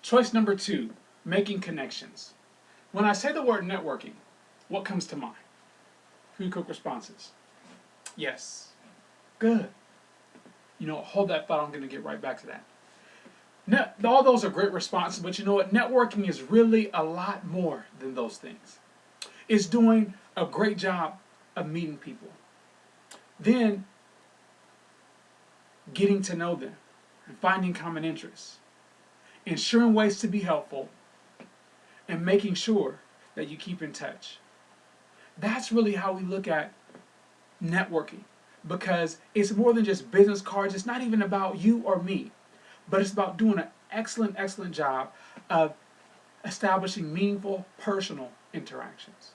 Choice number 2, making connections. When I say the word networking, what comes to mind? Few quick responses. Yes. Good. You know, hold that thought, I'm going to get right back to that. All those are great responses, but you know what? Networking is really a lot more than those things. It's doing a great job of meeting people. Then getting to know them and finding common interests. Ensuring ways to be helpful and making sure that you keep in touch. That's really how we look at networking, because it's more than just business cards. It's not even about you or me, but it's about doing an excellent job of establishing meaningful personal interactions.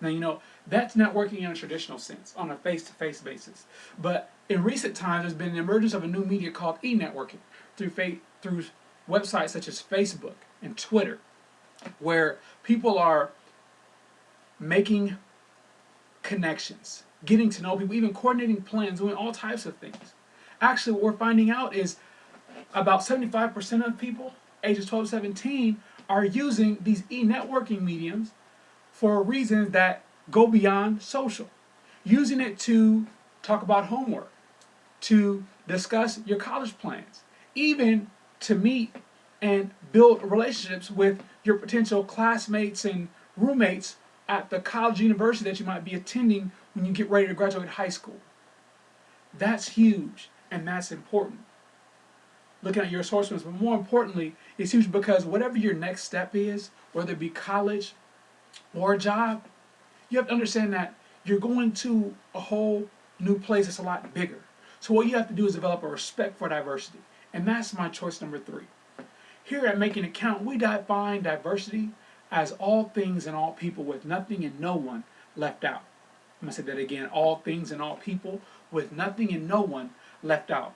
Now, you know, that's networking in a traditional sense, on a face-to-face basis. But in recent times, there's been an emergence of a new media called e-networking through websites such as Facebook and Twitter, where people are making connections, getting to know people, even coordinating plans, doing all types of things. Actually, what we're finding out is about 75% of people ages 12 to 17 are using these e-networking mediums for reasons that go beyond social. Using it to talk about homework, to discuss your college plans, even to meet and build relationships with your potential classmates and roommates at the college university that you might be attending when you get ready to graduate high school. That's huge, and that's important. Looking at your resourcefulness, but more importantly, it's huge because whatever your next step is, whether it be college or a job, you have to understand that you're going to a whole new place that's a lot bigger. So what you have to do is develop a respect for diversity. And that's my choice number 3. Here at Making It Count, we define diversity as all things and all people with nothing and no one left out. I'm going to say that again, all things and all people with nothing and no one left out.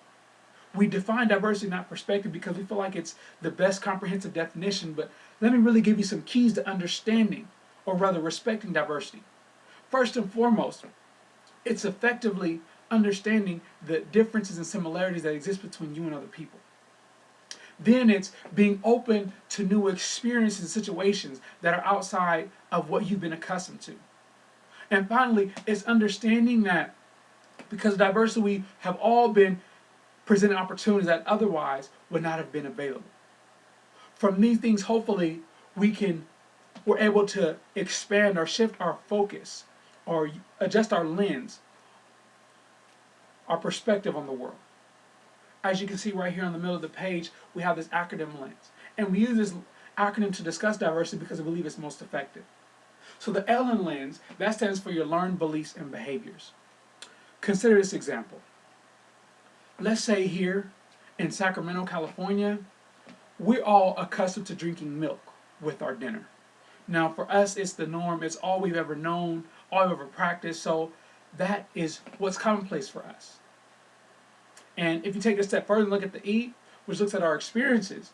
We define diversity in that perspective because we feel like it's the best comprehensive definition, but let me really give you some keys to understanding, or rather respecting diversity. First and foremost, it's effectively understanding the differences and similarities that exist between you and other people. Then it's being open to new experiences and situations that are outside of what you've been accustomed to. And finally, it's understanding that because of diversity, we have all been presented opportunities that otherwise would not have been available. From these things, hopefully, we're able to expand or shift our focus or adjust our lens, our perspective on the world. As you can see right here in the middle of the page, we have this acronym lens. And we use this acronym to discuss diversity because we believe it's most effective. So the L in lens, that stands for your learned beliefs and behaviors. Consider this example. Let's say here in Sacramento, California, we're all accustomed to drinking milk with our dinner. Now for us, it's the norm, it's all we've ever known, all we've ever practiced, so that is what's commonplace for us. And if you take it a step further and look at the E, which looks at our experiences,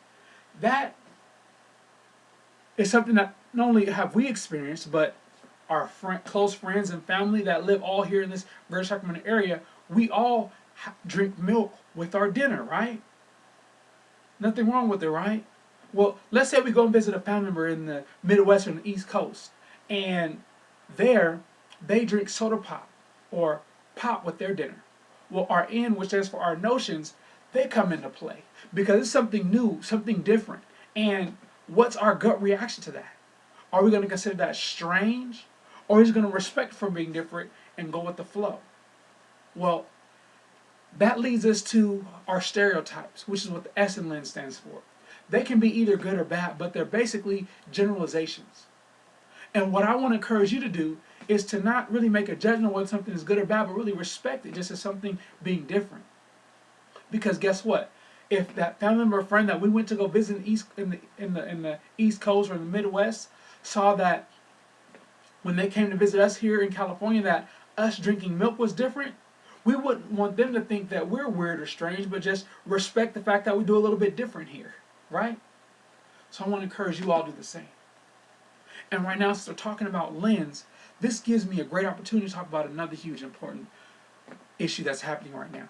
that is something that not only have we experienced, but our close friends and family that live all here in this greater Sacramento area, we all drink milk with our dinner, right? Nothing wrong with it, right? Well, let's say we go and visit a family member in the Midwest or the East Coast, and there they drink soda pop or pop with their dinner. Well, our N, which stands for our notions, they come into play because it's something new, something different. And what's our gut reaction to that? Are we going to consider that strange, or is it going to respect from being different and go with the flow? Well, that leads us to our stereotypes, which is what the S in lens stands for. They can be either good or bad, but they're basically generalizations. And what I want to encourage you to do is to not really make a judgment whether something is good or bad, but really respect it just as something being different. Because guess what? If that family member or friend that we went to go visit in the East Coast or in the Midwest saw that when they came to visit us here in California that us drinking milk was different, we wouldn't want them to think that we're weird or strange, but just respect the fact that we do a little bit different here, right? So I want to encourage you all to do the same. And right now, since we're talking about lens, this gives me a great opportunity to talk about another huge important issue that's happening right now.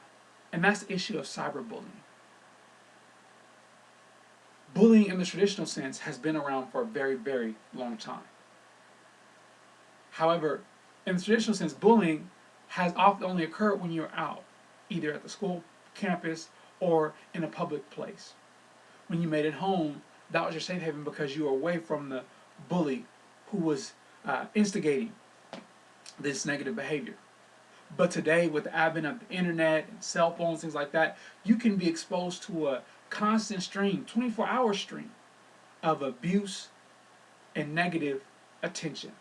And that's the issue of cyberbullying. bullying in the traditional sense has been around for a very, very long time. However, in the traditional sense, bullying has often only occurred when you're out, either at the school campus or in a public place. When you made it home, that was your safe haven because you were away from the bully who was instigating this negative behavior. But today, with the advent of the internet and cell phones, things like that, you can be exposed to a constant stream, 24-hour stream of abuse and negative attention.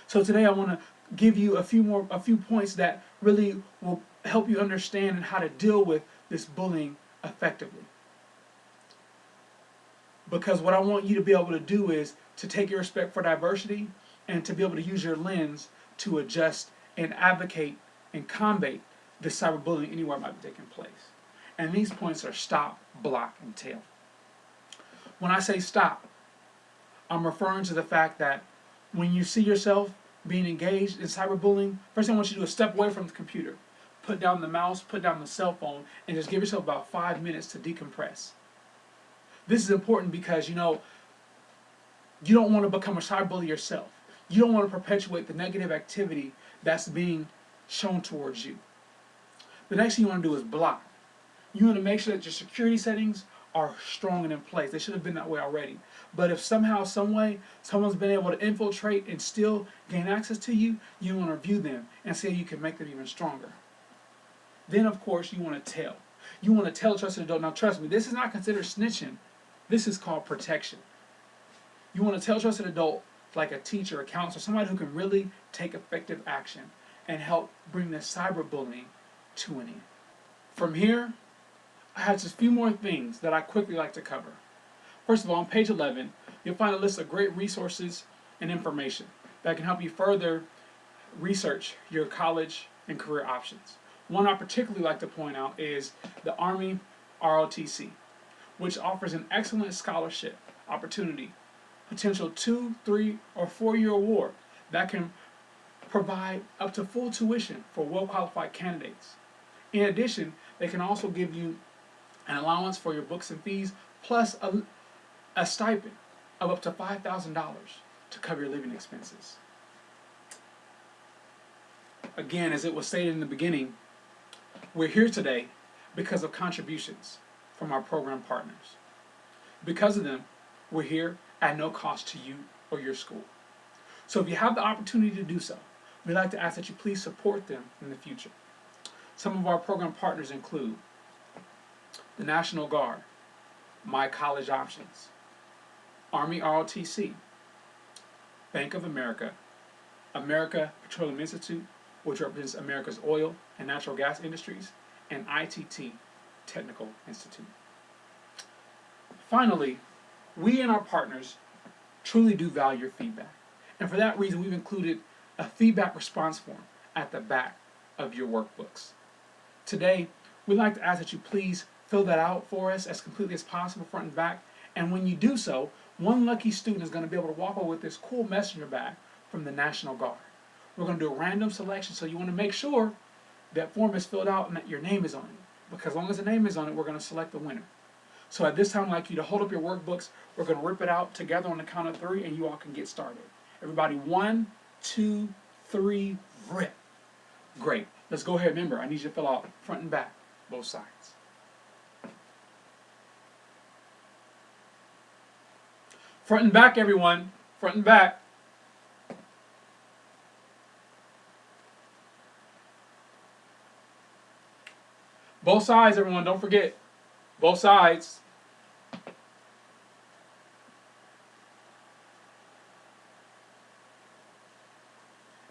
So today I want to give you a few points that really will help you understand and how to deal with this bullying effectively. Because what I want you to be able to do is to take your respect for diversity and to be able to use your lens to adjust and advocate and combat this cyberbullying anywhere it might be taking place. And these points are stop, block, and tail. When I say stop, I'm referring to the fact that when you see yourself being engaged in cyberbullying, first thing I want you to do is step away from the computer. Put down the mouse, put down the cell phone, and just give yourself about 5 minutes to decompress. This is important because, you don't want to become a cyberbully yourself. You don't want to perpetuate the negative activity that's being shown towards you. The next thing you want to do is block. You want to make sure that your security settings are strong and in place. They should have been that way already. But if somehow, some way, someone's been able to infiltrate and still gain access to you, you want to review them and see how you can make them even stronger. Then, of course, you want to tell. You want to tell a trusted adult. Now, trust me, this is not considered snitching. This is called protection. You want to tell a trusted adult, like a teacher, a counselor, somebody who can really take effective action and help bring this cyberbullying to an end. From here, I have just a few more things that I quickly like to cover. First of all, on page 11, you'll find a list of great resources and information that can help you further research your college and career options. One I particularly like to point out is the Army ROTC, which offers an excellent scholarship opportunity, potential 2, 3, or 4-year award that can provide up to full tuition for well-qualified candidates. In addition, they can also give you an allowance for your books and fees, plus a stipend of up to $5,000 to cover your living expenses. Again, as it was stated in the beginning, we're here today because of contributions from our program partners. Because of them, we're here at no cost to you or your school. So if you have the opportunity to do so, we'd like to ask that you please support them in the future. Some of our program partners include the National Guard, My College Options, Army ROTC, Bank of America, America Petroleum Institute, which represents America's oil and natural gas industries, and ITT Technical Institute. Finally, we and our partners truly do value your feedback. And for that reason, we've included a feedback response form at the back of your workbooks. Today, we'd like to ask that you please fill that out for us as completely as possible, front and back. And when you do so, one lucky student is going to be able to walk away with this cool messenger bag from the National Guard. We're going to do a random selection, so you want to make sure that form is filled out and that your name is on it. Because as long as the name is on it, we're going to select the winner. So at this time, I'd like you to hold up your workbooks. We're going to rip it out together on the count of 3, and you all can get started. Everybody, 1, 2, 3, rip. Great. Let's go ahead. Remember, I need you to fill out front and back, both sides. Front and back, everyone. Front and back. Both sides, everyone. Don't forget. Both sides.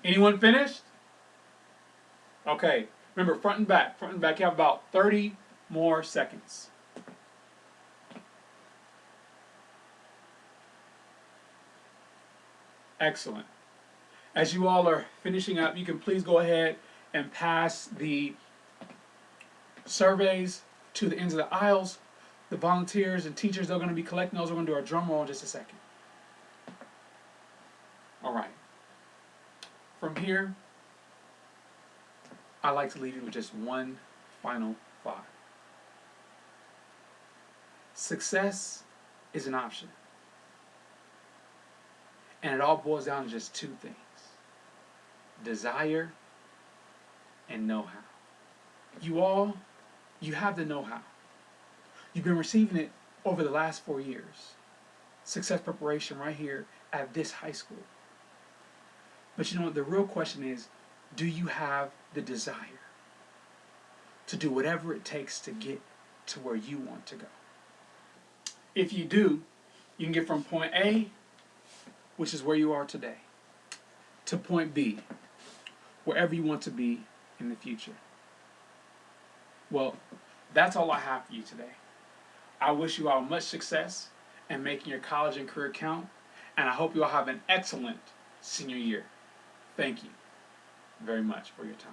Anyone finished? Okay. Remember, front and back. Front and back. You have about 30 more seconds. Excellent. As you all are finishing up, you can please go ahead and pass the surveys to the ends of the aisles. The volunteers and teachers, they're going to be collecting those. We're going to do our drum roll in just a second. All right. From here, I'd like to leave you with just one final thought. Success is an option. And it all boils down to just two things: desire and know-how. You have the know-how. You've been receiving it over the last 4 years. Success preparation right here at this high school. But you know what? The real question is, do you have the desire to do whatever it takes to get to where you want to go? If you do, you can get from point A, which is where you are today, to point B, wherever you want to be in the future. Well, that's all I have for you today. I wish you all much success in making your college and career count, and I hope you all have an excellent senior year. Thank you very much for your time.